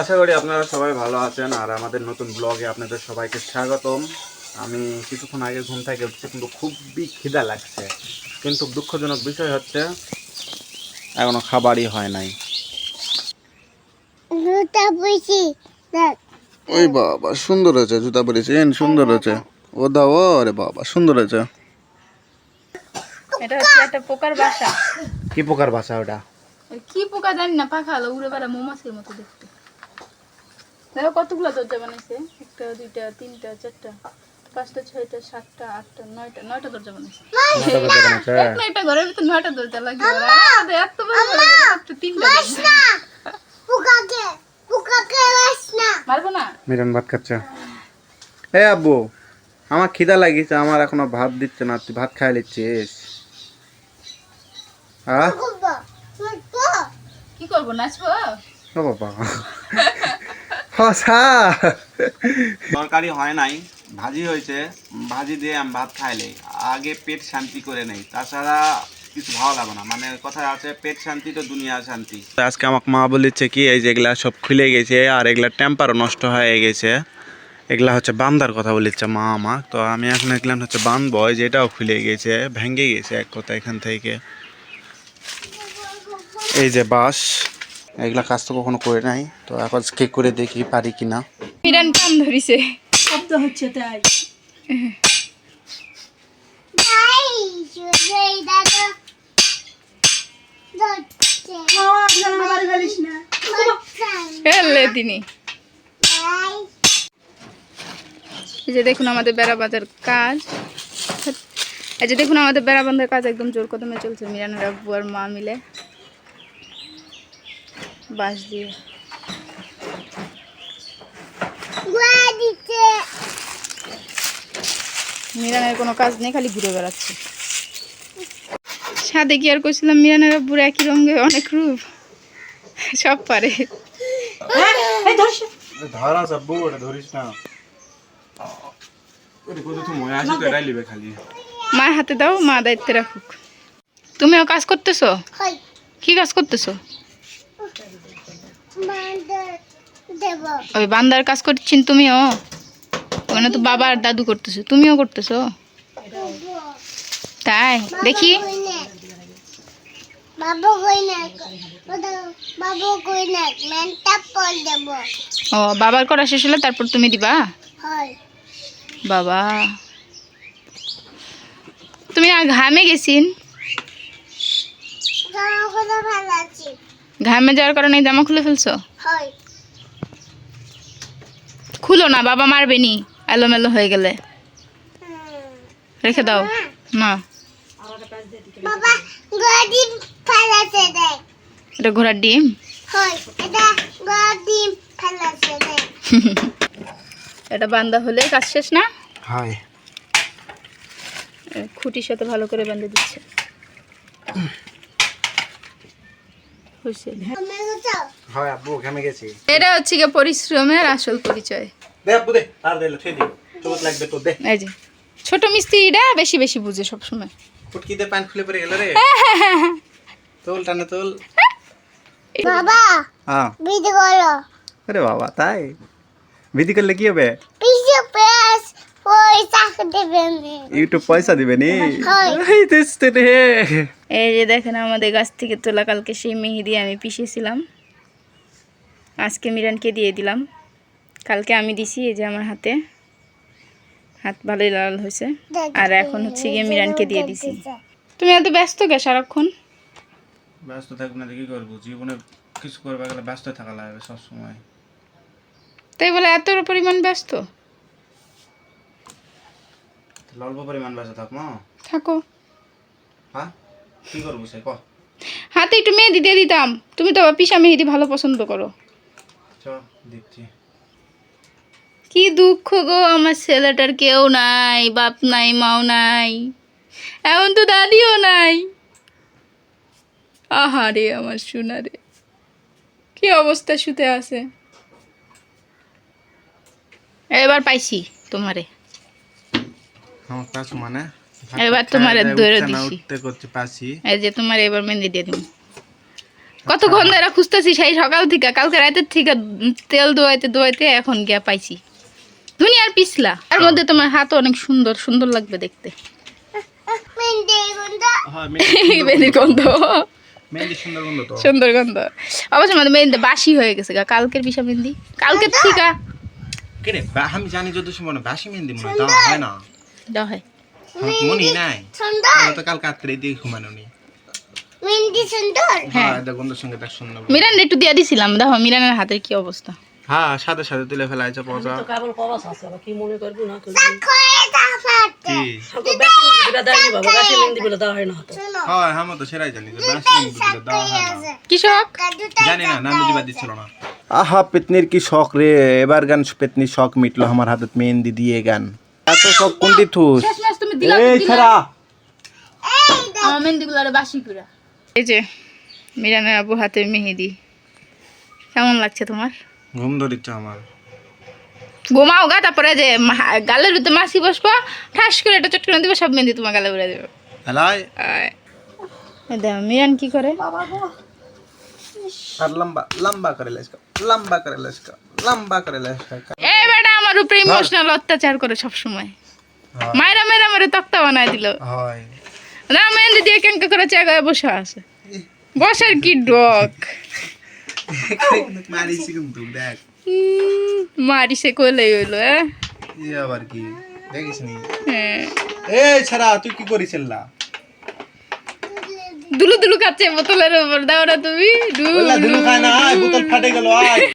আশা করি আপনারা সবাই ভালো আছেন আর আমাদের নতুন ব্লগে আপনাদের সবাইকে স্বাগতম। আমি কিছুক্ষণ আগে ঘুম থেকে উঠছি, কিন্তু খুবই খিদা লাগছে, কিন্তু দুঃখজনক বিষয় হচ্ছে এখনো খাবারই হয় নাই। ওই বাবা সুন্দর হয়েছে, জুতা পরেছি সুন্দর হয়েছে। ও দাও, আরে বাবা সুন্দর হয়েছে। এটা হচ্ছে একটা পোকার বাসা। কি পোকার বাসা ওটা? কি পোকা জানি না, পাখা হলো উড়ে বেড়া মৌমাছির মতো দেখতে। দেখো কতগুলো দরজা বানাইছে, একটা দুইটা তিনটা চারটা পাঁচটা ছয়টা সাতটা আটটা নয়টা দরজা বানাইছে। একটা ঘরের ভিতরে 9টা দরজা লাগে। এত বড় তিনটা মারবো না। মিরন ভাত খাচ্ছে। এ আব্বু, আমার খিদা লাগিছে, আমার এখনো ভাত দিচ্ছে না, তুই ভাত খাই লিচ্ছিস? হ্যাঁ কি করবো, নাচবো? ও বাবা হসা তরকারি হয় নাই, ভাজি হয়েছে। ভাজি দিয়ে আমি ভাত খাইলে আগে পেট শান্তি করে নেই, তাছাড়া কিছু ভালো লাগে না। মানে কথা আছে, পেট শান্তি তো দুনিয়া শান্তি। আজকে আমাকে মা বলেছে কি, এই যে এগুলা সব খুলে গেছে আর এগুলা টেম্পারও নষ্ট হয়ে গেছে, এগুলা হচ্ছে বান্দার কথা বলেছে মা আমার। তো আমি এখন এগুলা হচ্ছে বানবো, এই যে এটাও খুলে গেছে, ভেঙে গেছে এক কথা এখান থেকে। এই যে বাঁশ, এগুলা কাজ তো কখনো করে নাই, তো এখন কে করে দেখি পারি কিনা। মিরান কান ধরিছে, শব্দ হচ্ছে তাই। তিনি এই যে দেখুন আমাদের বেড়া বাঁধার কাজ। এই যে দেখুন আমাদের বেড়া বাঁধার কাজ একদম জোর কদমে চলছে। মিরানের আব্বু আর মা মিলে বাঁশ দিয়ে। মিরানের কোনো কাজ নেই, খালি ঘুরে বেড়াচ্ছে। সাথে কি আর কইছিলাম, মিরানের আব্বুর একই রঙে অনেক রূপ, সব পারে। ধরা যাবো, ওটা ধরিস না। মার হাতে দাও, মা দায়িত্বে রাখুক। তুমিও কাজ করতেছো? কি কাজ করতেছো? ওই বান্দার কাজ করছেন তুমিও? ওখানে তো বাবা আর দাদু করতেছো, তুমিও করতেছো? তাই দেখি। ও, বাবার করা শেষ হলে তারপর তুমি দিবা? বাবা, তুমি না ঘামে গেছিন? ঘামে যাওয়ার কারণে জামা খুলে ফেলছো? খুলো না, বাবা মারবে নি এলোমেলো হয়ে গেলে। রেখে দাও না। এটা ঘোড়ার ডিম। এটা বান্ধা হলে কাজ শেষ না? হয়। খুঁটির সাথে ভালো করে বেঁধে দিচ্ছে। হয় আব্বু, ঘামে গেছি। এটা হচ্ছে গিয়ে পরিশ্রমের আসল পরিচয়। দে আব্বু দে, তার দে, ঠে দে, তোর লাগবে তো দে। এই যে ছোট মিস্ত্রিটা বেশি বেশি বুঝে সব সময়। ফুটকিতে পান খুলে পড়ে গেল রে। তোল টানে তোল। বাবা হ্যাঁ বিধি করো। আরে বাবা, তাই বিধি করলে কি হবে? পিছে পেস পয়সা দেবেন। ইউটিউব পয়সা দিবে নি? হয়। এই তেস্তে রে। এই যে দেখেন আমাদের গাছ থেকে তোলা কালকে সেই মেহেদি আমি পিষেছিলাম, আজকে মিরানকে দিয়ে দিলাম। কালকে আমি দিছি, এই যে আমার হাতে, হাত ভালোই লাল হয়েছে। আর এখন হচ্ছে গিয়ে মিরানকে দিয়ে দিছি। তুমি এত ব্যস্ত কে সারাক্ষণ? ব্যস্ত থাকবো না, কি করবো? জীবনে কিছু করবে গেলে ব্যস্ত থাকা লাগবে সবসময়। তাই বলে এত পরিমাণ ব্যস্ত? অল্প পরিমাণ ব্যস্ত থাকবো। থাকো। হ্যাঁ, কি করবো সে ক? হাতে একটু মেহেদি দিয়ে দিতাম, তুমি তো পিসা মেহেদি ভালো পছন্দ করো। চ দিচ্ছি। কি দুঃখ গো, আমার ছেলেটার কেউ নাই, বাপ নাই, মাও নাই, এমন তো দাদিও নাই। আহারে আমার সোনারে, কি অবস্থা শুতে আছে। এবার পাইছি তোমারে, আমার পাশে মানে এবার তোমারে ধরে দিছি। উঠতে করতে পাশি। এই যে তোমার এবার মেহেদি দিয়ে দিন। কতক্ষণ ধরে খুঁজতেছি সেই সকাল থেকে, কালকে রাতের থেকে তেল দোয়াইতে দোয়াইতে এখন গিয়া পাইছি। দুনিয়ার পিছলা, তার মধ্যে তোমার হাত অনেক সুন্দর সুন্দর লাগবে দেখতে। মেহেন্দি গন্ধ হ্যাঁ মেহেন্দির গন্ধ, মেহেন্দি সুন্দর গন্ধ তো। সুন্দর গন্ধ। অবশ্য আমাদের মেহেন্দি বাসি হয়ে গেছে গা, কালকের পিসা মেহেন্দি কালকের থেকে কে রে আমি জানি যত সময় বাসি মেহেন্দি মনে হয়, তা হয় না। দেওয়া হয়। মনে নাই সুন্দর তো কাল রাত্রে দিয়ে ঘুমানো নি। মেহেন্দি সুন্দর হ্যাঁ এটা গন্ধের সঙ্গে দেখ সুন্দর। মিরান একটু দিয়ে দিছিলাম, দেখো মিরানের হাতের কি অবস্থা। হ্যাঁ সাথে সাথে তুলে ফেলাইছে পচা। কেবল কবাস আছে কি মনে করবি না তুই খয়ে তাফাতে কি আমাকে ব্যাকিং দিবা দেয়নি বাবা গাছে মেহেন্দি বলে দেওয়া হয় না হাতে শুনো হয় আমি তো সেরাই জানি যে বাসি মেহেন্দি দিলে দাও হয় না। কৃষক কাদুটা জানি না, নাম দিবা দিছিল না। আহা পেতনির কি শখ রে, এবার গান পেতনির শখ মিটলো আমার হাতে মেহেন্দি দিয়ে গান। এত শখ কোনটি থুস? শেষমেশ তুমি দিলা এই ছাড়া আমার মেহেন্দিগুলো আরো বাসি করে। এই যে মিরানের আবু হাতে মেহেদি, কেমন লাগছে তোমার? ঘুম ধরিচ্ছে আমার। ঘুমাও গা, তারপরে যে গালের ভিতরে মাছি বসবো, ঠাস করে এটা চটকানো দিবে, সব মেহেন্দি তোমার গালে উড়ে দেবে। হেলাই দেখো মিরান কি করে, আর লম্বা লম্বা করে লেসকা, লম্বা করে লেসকা, লম্বা করে লেসকা। এই বেটা আমার উপরে ইমোশনাল অত্যাচার করে সব সময়। মায়েরা মেয়েরা মেরে তক্তা বানাই দিল হয় না, মেহেন্দি দিয়ে কেঙ্কা করে জায়গায় বসে আছে, বসার কি ডক মারিছি কিন্তু দেখ মারিসে কইলেই হইলো। ই আবার কি দেখিস নি? হ্যাঁ এই ছাড়া তুই কি করিছিলা? দুলু দুলু খাচ্ছে বোতলের উপর, দাও না তুমি বললা দিলু খায় না, বোতল ফাটে গেল আয়।